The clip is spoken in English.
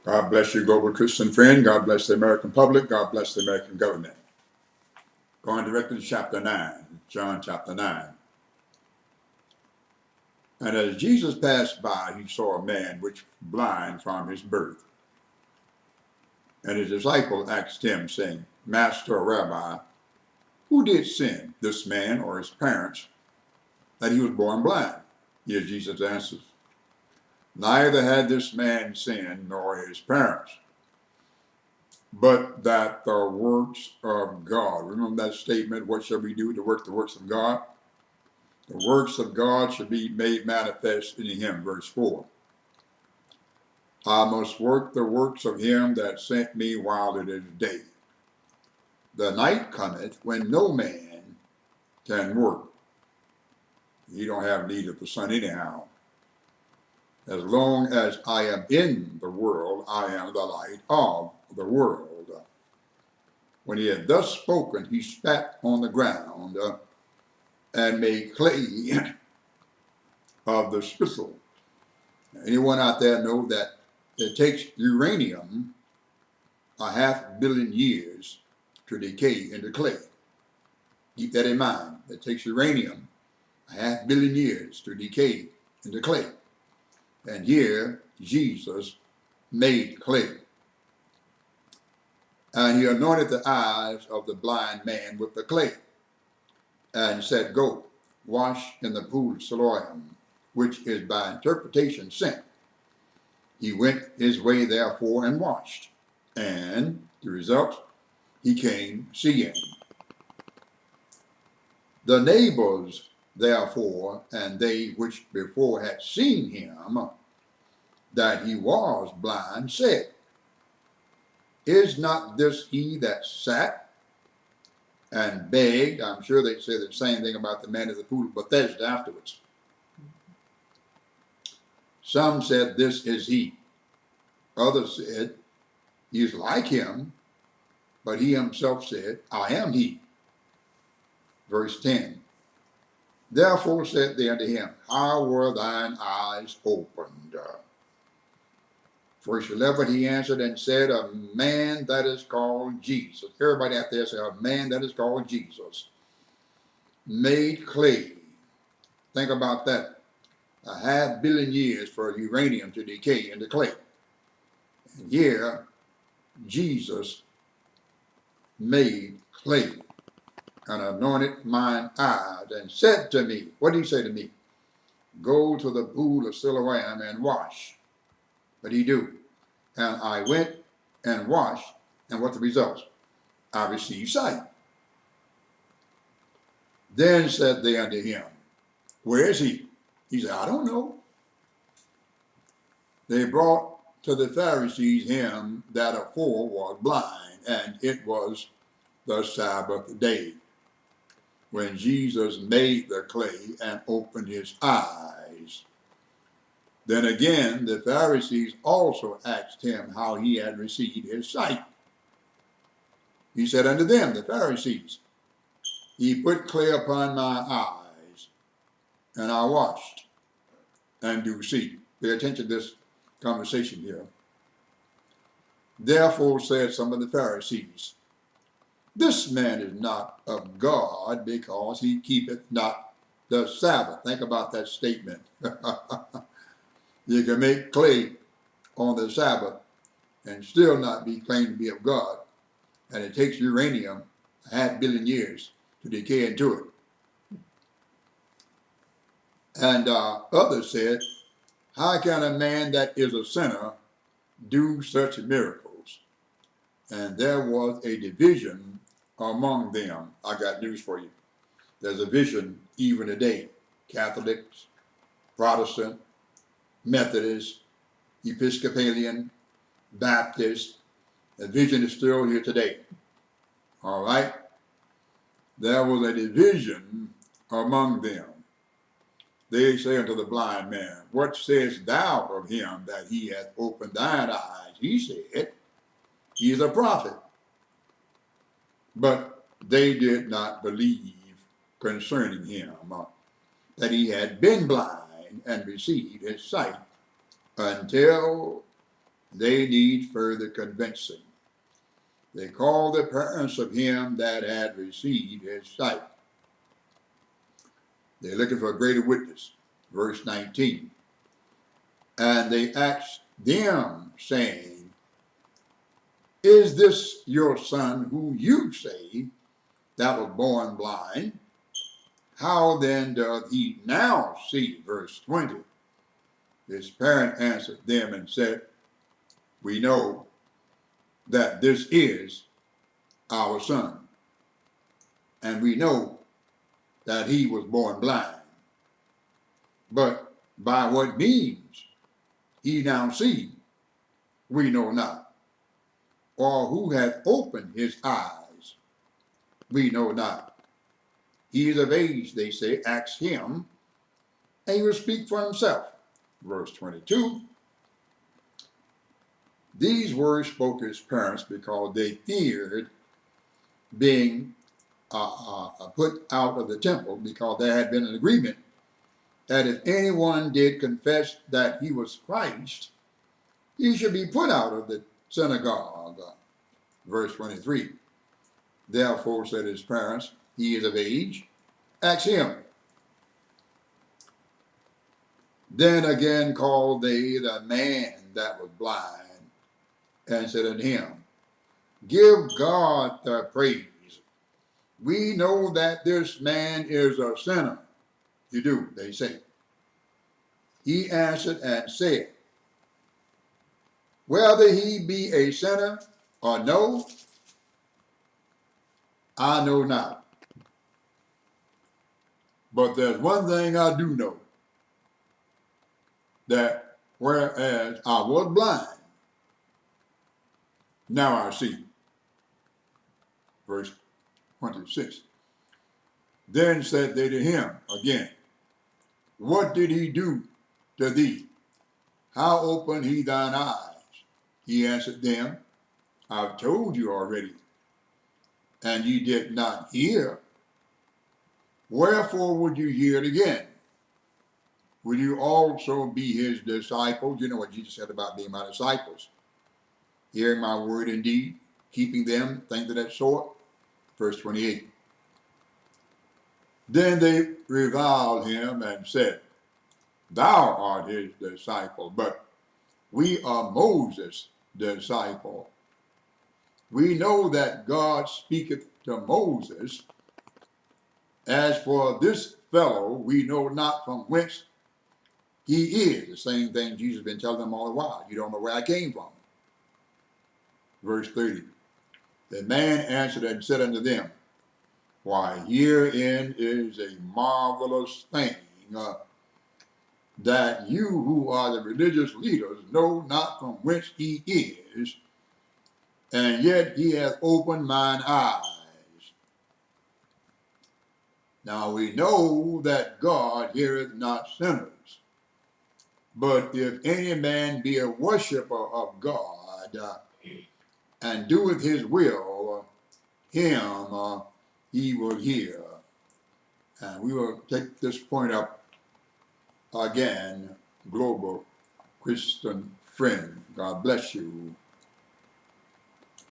God bless you, global Christian friend. God bless the American public. God bless the American government. Going directly to chapter 9, John chapter 9. And as Jesus passed by, he saw a man which was blind from his birth. And his disciple asked him, saying, Master or Rabbi, who did sin, this man or his parents, that he was born blind? Here Jesus answers, neither had this man sinned nor his parents, but that the works of God. Remember that statement, what shall we do to work the works of God? The works of God should be made manifest in him, verse 4. I must work the works of him that sent me while it is day. The night cometh when no man can work. You don't have need of the sun anyhow. As long as I am in the world, I am the light of the world. When he had thus spoken, he spat on the ground and made clay of the spittle. Anyone out there know that it takes uranium 500 million years to decay into clay? Keep that in mind. It takes uranium 500 million years to decay into clay. And here, Jesus made clay. And he anointed the eyes of the blind man with the clay, and said, Go, wash in the pool of Siloam, which is by interpretation sent. He went his way, therefore, and washed. And the result, he came seeing. The neighbors, therefore, and they which before had seen him, that he was blind, said, Is not this he that sat and begged? I'm sure they say the same thing about the man at the pool of Bethesda afterwards. Some said, This is he. Others said, He is like him. But he himself said, I am he. Verse 10. Therefore said they unto him, How were thine eyes opened? Verse 11, he answered and said, A man that is called Jesus. Everybody out there say, A man that is called Jesus made clay. Think about that. 500 million years for uranium to decay into clay. And here, Jesus made clay and anointed mine eyes and said to me, what did he say to me? Go to the pool of Siloam and wash. But he do. And I went and washed, and what the results? I received sight. Then said they unto him, Where is he? He said, I don't know. They brought to the Pharisees him that afore was blind, and it was the Sabbath day, when Jesus made the clay and opened his eyes. Then again the Pharisees also asked him how he had received his sight. He said unto them, the Pharisees, He put clay upon my eyes, and I washed, and do see. Pay attention to this conversation here. Therefore said some of the Pharisees, This man is not of God, because he keepeth not the Sabbath. Think about that statement. You can make clay on the Sabbath and still not be claimed to be of God. And it takes uranium 500 million years to decay into it. And others said, How can a man that is a sinner do such miracles? And there was a division among them. I got news for you. There's a division even today. Catholics, Protestant, Methodist, Episcopalian, Baptist. The division is still here today. All right? There was a division among them. They say unto the blind man, What sayest thou of him that he hath opened thine eyes? He said, He is a prophet. But they did not believe concerning him that he had been blind and received his sight until they need further convincing. They called the parents of him that had received his sight. They're looking for a greater witness. Verse 19. And they asked them, saying, Is this your son who you say that was born blind? How then doth he now see? Verse 20. His parent answered them and said, We know that this is our son, and we know that he was born blind. But by what means he now sees, we know not. Or who hath opened his eyes, we know not. He is of age, they say, ask him, and he will speak for himself. Verse 22. These words spoke his parents because they feared being put out of the temple, because there had been an agreement that if anyone did confess that he was Christ, he should be put out of the synagogue. Verse 23. Therefore said his parents, He is of age, ask him. Then again called they the man that was blind, and said unto him, Give God the praise. We know that this man is a sinner. You do, they say. He answered and said, Whether he be a sinner or no, I know not. But there's one thing I do know, that whereas I was blind, now I see. Verse 26. Then said they to him again, What did he do to thee? How opened he thine eyes? He answered them, I've told you already, and ye did not hear. Wherefore would you hear it again? Will you also be his disciples? You know what Jesus said about being my disciples. Hearing my word indeed, keeping them, things of that sort. Verse 28. Then they reviled him and said, Thou art his disciple, but we are Moses' disciple. We know that God speaketh to Moses. As for this fellow, we know not from whence he is. The same thing Jesus has been telling them all the while. You don't know where I came from. Verse 30. The man answered and said unto them, Why, herein is a marvelous thing, that you who are the religious leaders know not from whence he is, and yet he hath opened mine eyes. Now we know that God heareth not sinners, but if any man be a worshipper of God, and doeth his will, him he will hear. And we will take this point up again, global Christian friend. God bless you.